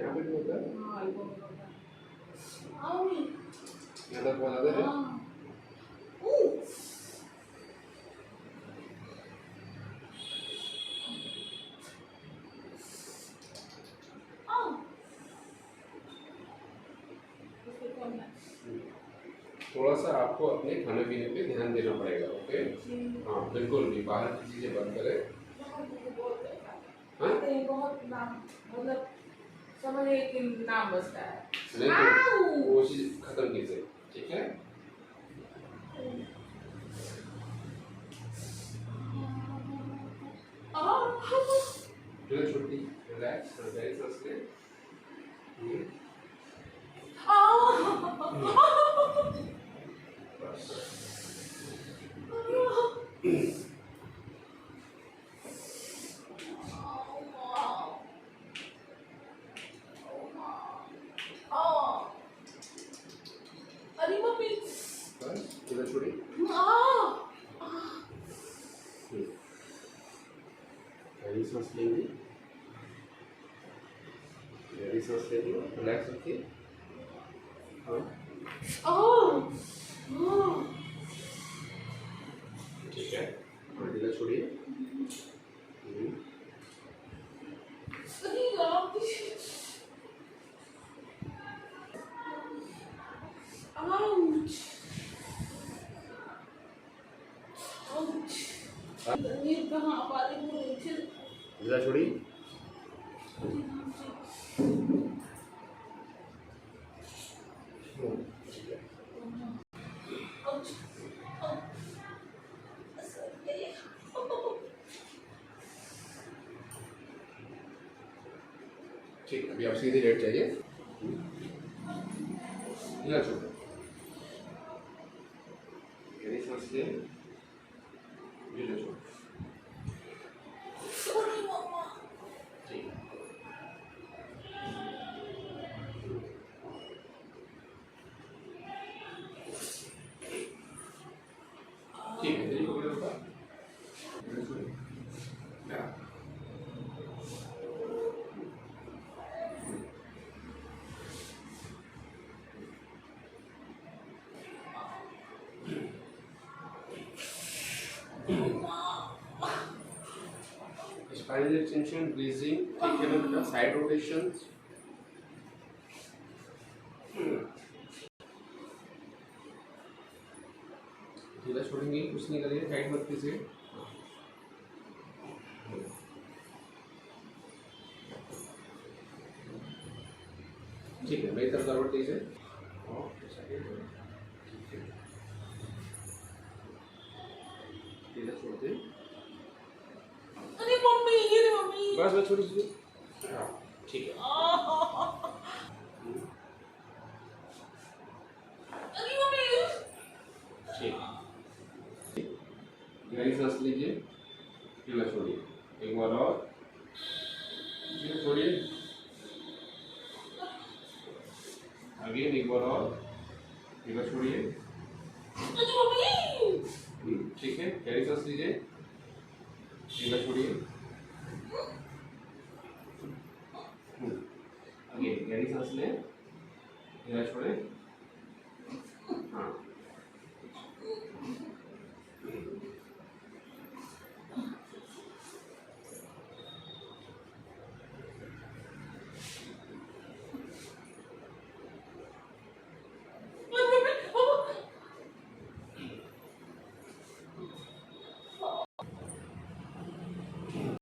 यहाँ पे भी होता है। हाँ एल्बो में होता है। आओ यहाँ तक पहुँचा दे रहे। थोड़ा सा आपको अपने खाने पीने पे ध्यान देना पड़ेगा। ओके हाँ बिल्कुल भी बाहर की चीज़ें बंद करें। बहुत नाम मतलब समझिए कि नाम बसता है नहीं तो वो चीज़ खत्म कीजिए। ठीक है छोटी रिलैक्स गहरी सांस लें। अरे मम्मी बस इधर छोड़िए। गहरी सांस लेंगे। गहरी सांस लेंगे रिलैक्स रखिए। हाँ ठीक है इधर छोड़िए। इधर छोड़िए। ठीक अभी आप सीधे लेट जाइए। इधर छोड़ो। गहरी सांस लें। इधर छोड़ो। ठीक है तेरी पकड़ होगा। Spinal extension, breathing, take care of the side rotations. ढीला छोड़ेंगे कुछ नहीं करिए टाइट मत कीजिए। ठीक है मेरी तरफ करवट दीजिए। ढीला छोड़ दे। अरे मम्मी ये रे मम्मी बस बस छोड़ दीजिए। हाँ ठीक है। अरे मम्मी ठीक गहरी सांस लीजिए। ढीला छोड़िए एक बार और ढीला छोड़िए। आगे एक बार और ढीला छोड़िए। अरे मम्मी ठीक है गहरी सांस लीजिए। ढीला छोड़िए। आगे गहरी सांस लें। ढीला छोड़ें। हाँ